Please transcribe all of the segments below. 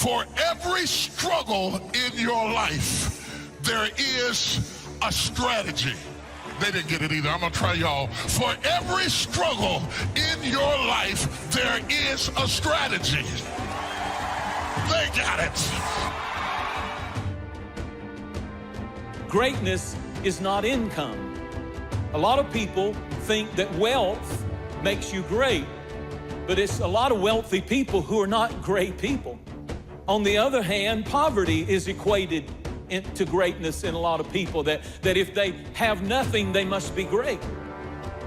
For every struggle in your life, there is a strategy. They didn't get it either. I'm gonna try y'all. For every struggle in your life, there is a strategy. They got it. Greatness is not income. A lot of people think that wealth makes you great, but it's a lot of wealthy people who are not great people. On the other hand, poverty is equated to greatness in a lot of people, that if they have nothing, they must be great.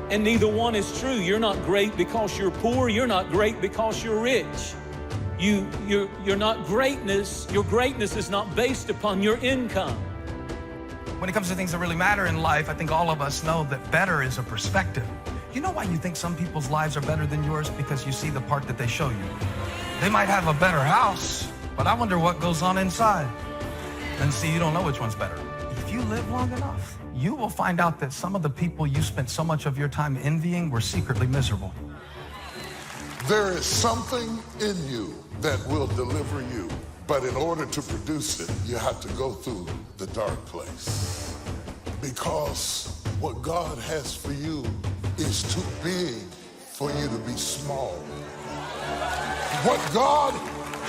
And neither one is true. You're not great because you're poor. You're not great because you're rich. You're not greatness. Your greatness is not based upon your income. When it comes to things that really matter in life, I think all of us know that better is a perspective. You know why you think some people's lives are better than yours? Because you see the part that they show you. They might have a better house, but I wonder what goes on inside. And see, you don't know which one's better. If you live long enough, you will find out that some of the people you spent so much of your time envying were secretly miserable. There is something in you that will deliver you, but in order to produce it, you have to go through the dark place. Because what God has for you is too big for you to be small. What God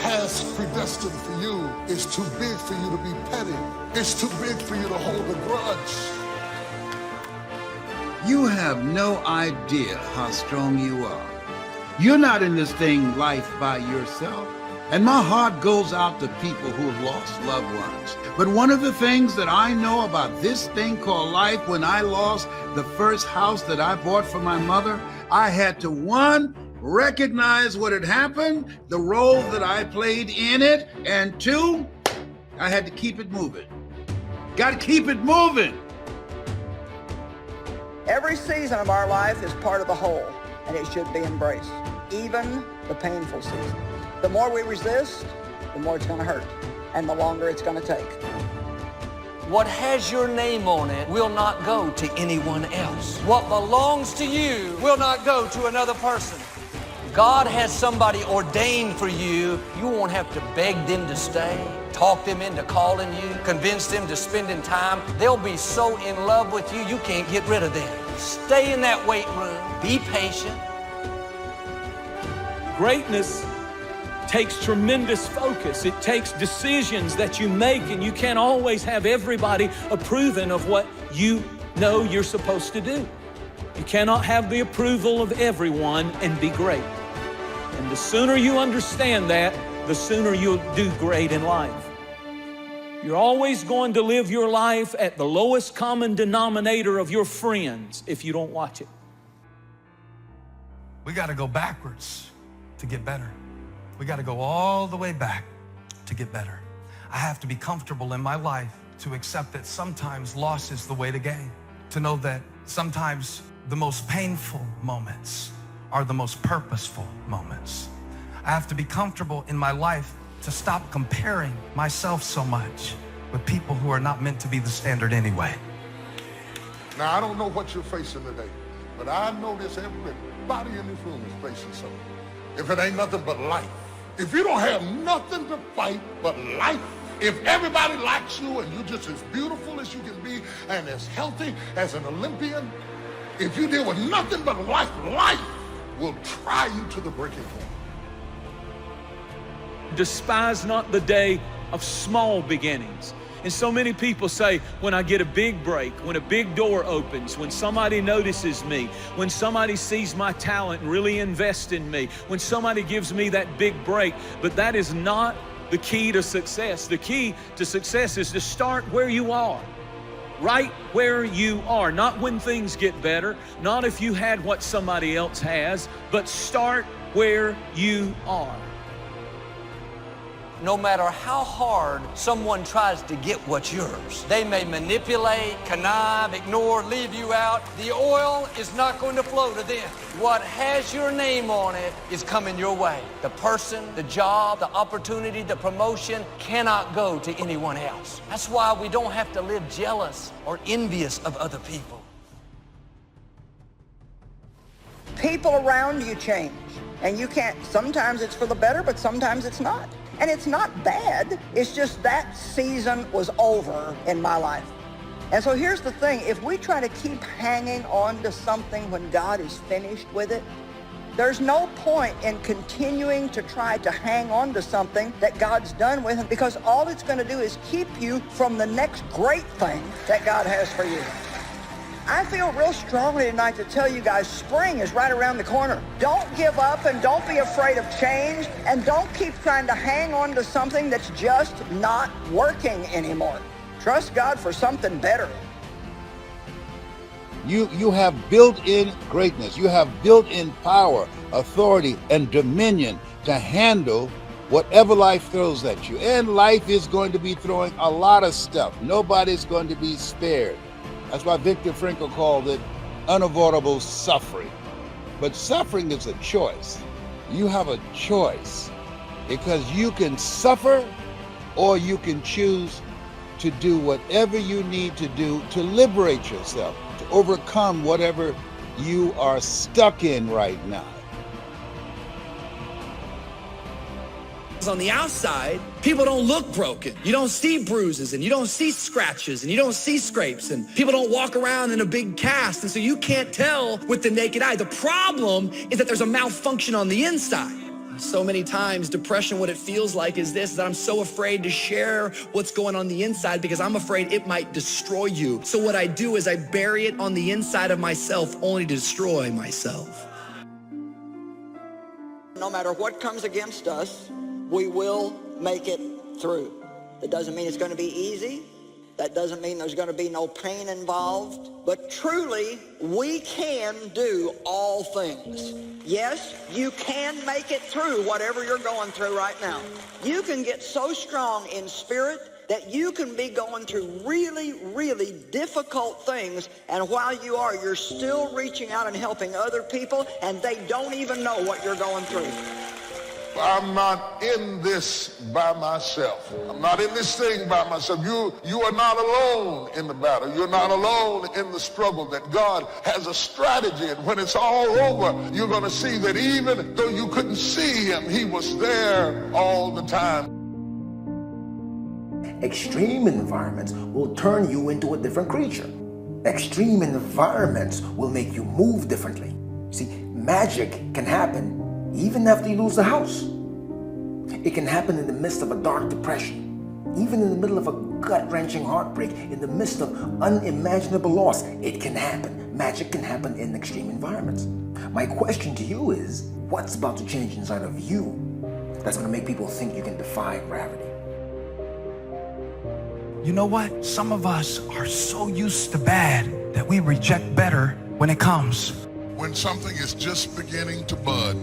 has predestined for you is too big for you to be petty. It's too big for you to hold a grudge. You have no idea how strong you are. You're not in this thing life by yourself. And my heart goes out to people who have lost loved ones. But one of the things that I know about this thing called life, when I lost the first house that I bought for my mother, I had to, one, recognize what had happened, the role that I played in it, and two, I had to keep it moving. Got to keep it moving. Every season of our life is part of the whole, and it should be embraced, even the painful season. The more we resist, the more it's going to hurt, and the longer it's going to take. What has your name on it will not go to anyone else. What belongs to you will not go to another person. God has somebody ordained for you. You won't have to beg them to stay, talk them into calling you, convince them to spending time. They'll be so in love with you, you can't get rid of them. Stay in that weight room. Be patient. Greatness takes tremendous focus. It takes decisions that you make, and you can't always have everybody approving of what you know you're supposed to do. You cannot have the approval of everyone and be great. And the sooner you understand that, the sooner you'll do great in life. You're always going to live your life at the lowest common denominator of your friends if you don't watch it. We got to go backwards to get better. We got to go all the way back to get better. I have to be comfortable in my life to accept that sometimes loss is the way to gain. To know that sometimes the most painful moments are the most purposeful moments. I have to be comfortable in my life to stop comparing myself so much with people who are not meant to be the standard anyway. Now, I don't know what you're facing today, but I know this, everybody in this room is facing something. If it ain't nothing but life. If you don't have nothing to fight but life, if everybody likes you and you're just as beautiful as you can be and as healthy as an Olympian, if you deal with nothing but life, life will try you to the breaking point. Despise not the day of small beginnings. And so many people say, when I get a big break, when a big door opens, when somebody notices me, when somebody sees my talent and really invests in me, when somebody gives me that big break. But that is not the key to success. The key to success is to start where you are. Right where you are, not when things get better, not if you had what somebody else has, but start where you are. No matter how hard someone tries to get what's yours, they may manipulate, connive, ignore, leave you out. The oil is not going to flow to them. What has your name on it is coming your way. The person, the job, the opportunity, the promotion cannot go to anyone else. That's why we don't have to live jealous or envious of other people. People around you change. And you can't, sometimes it's for the better, but sometimes it's not. And it's not bad. It's just that season was over in my life. And so here's the thing. If we try to keep hanging on to something when God is finished with it, there's no point in continuing to try to hang on to something that God's done with, because all it's going to do is keep you from the next great thing that God has for you. I feel real strongly tonight to tell you guys, spring is right around the corner. Don't give up and don't be afraid of change, and don't keep trying to hang on to something that's just not working anymore. Trust God for something better. You have built-in greatness. You have built-in power, authority, and dominion to handle whatever life throws at you. And life is going to be throwing a lot of stuff. Nobody's going to be spared. That's why Viktor Frankl called it unavoidable suffering. But suffering is a choice. You have a choice, because you can suffer or you can choose to do whatever you need to do to liberate yourself, to overcome whatever you are stuck in right now. On the outside, people don't look broken. You don't see bruises, and you don't see scratches, and you don't see scrapes, and people don't walk around in a big cast, and so you can't tell with the naked eye. The problem is that there's a malfunction on the inside. So many times, depression, what it feels like is this, that I'm so afraid to share what's going on the inside because I'm afraid it might destroy you. So what I do is I bury it on the inside of myself, only to destroy myself. No matter what comes against us, we will make it through. That doesn't mean it's going to be easy. That doesn't mean there's going to be no pain involved. But truly, we can do all things. Yes, you can make it through whatever you're going through right now. You can get so strong in spirit that you can be going through really, really difficult things, and while you are, you're still reaching out and helping other people, and they don't even know what you're going through. I'm not in this by myself. I'm not in this thing by myself. You are not alone in the battle. You're not alone in the struggle. That God has a strategy, and when it's all over, you're going to see that even though you couldn't see him, he was there all the time. Extreme environments will turn you into a different creature. Extreme environments will make you move differently. See, magic can happen even after you lose the house. It can happen in the midst of a dark depression, even in the middle of a gut-wrenching heartbreak, in the midst of unimaginable loss. It can happen. Magic can happen in extreme environments. My question to you is, what's about to change inside of you that's going to make people think you can defy gravity? You know what? Some of us are so used to bad that we reject better when it comes. When something is just beginning to bud,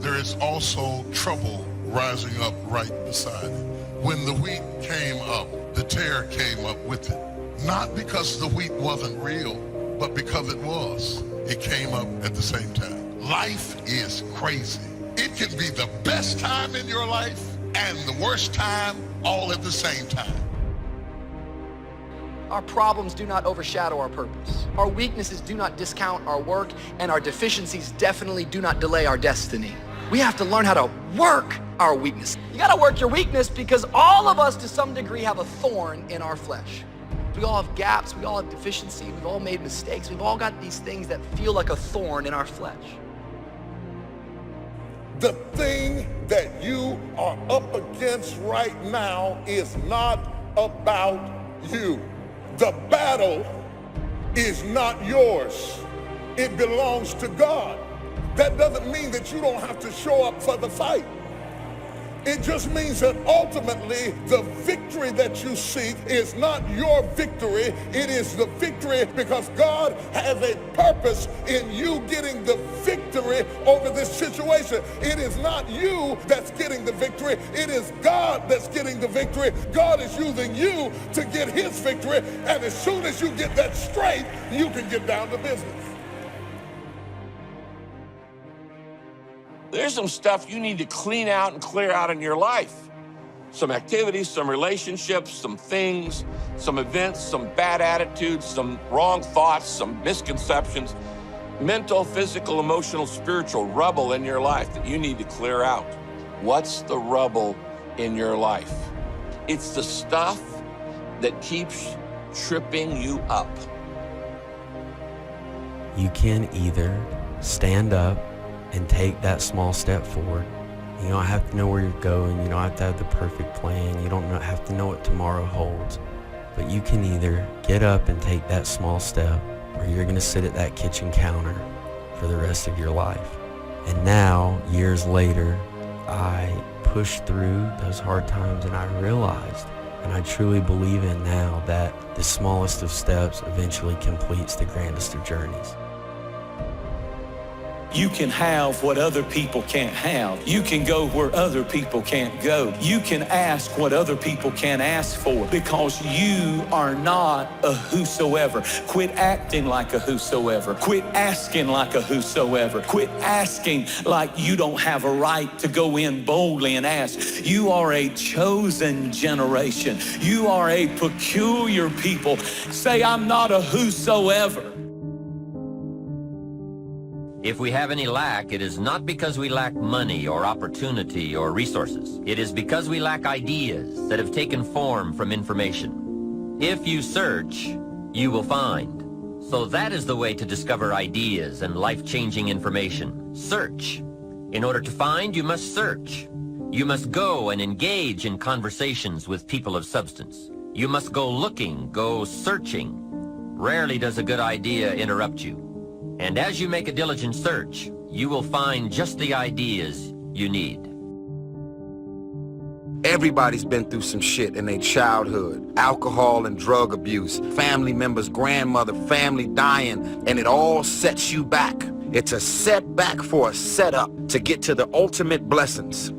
there is also trouble rising up right beside it. When the wheat came up, the tear came up with it. Not because the wheat wasn't real, but because it was. It came up at the same time. Life is crazy. It can be the best time in your life and the worst time all at the same time. Our problems do not overshadow our purpose. Our weaknesses do not discount our work, and our deficiencies definitely do not delay our destiny. We have to learn how to work our weakness. You gotta work your weakness, because all of us to some degree have a thorn in our flesh. We all have gaps, we all have deficiency, we've all made mistakes, we've all got these things that feel like a thorn in our flesh. The thing that you are up against right now is not about you. The battle is not yours. It belongs to God. That doesn't mean that you don't have to show up for the fight. It just means that ultimately the victory that you seek is not your victory. It is the victory because God has a purpose in you getting the victory over this situation. It is not you that's getting the victory. It is God that's getting the victory. God is using you to get his victory. And as soon as you get that straight, you can get down to business. There's some stuff you need to clean out and clear out in your life. Some activities, some relationships, some things, some events, some bad attitudes, some wrong thoughts, some misconceptions. mental, physical, emotional, spiritual rubble in your life that you need to clear out. What's the rubble in your life? It's the stuff that keeps tripping you up. You can either stand up and take that small step forward. You don't have to know where you're going. You don't have to have the perfect plan. You don't have to know what tomorrow holds. But you can either get up and take that small step, or you're going to sit at that kitchen counter for the rest of your life. And now, years later, I pushed through those hard times, and I realized, and I truly believe in now, that the smallest of steps eventually completes the grandest of journeys. You can have what other people can't have. You can go where other people can't go. You can ask what other people can't ask for, because you are not a whosoever. Quit acting like a whosoever. Quit asking like a whosoever. Quit asking like you don't have a right to go in boldly and ask. You are a chosen generation. You are a peculiar people. Say, I'm not a whosoever. If we have any lack, it is not because we lack money or opportunity or resources. It is because we lack ideas that have taken form from information. If you search, you will find. So that is the way to discover ideas and life-changing information. Search. In order to find, you must search. You must go and engage in conversations with people of substance. You must go looking, go searching. Rarely does a good idea interrupt you. And as you make a diligent search, you will find just the ideas you need. Everybody's been through some shit in their childhood. Alcohol and drug abuse, family members, grandmother, family dying, and it all sets you back. It's a setback for a setup to get to the ultimate blessings.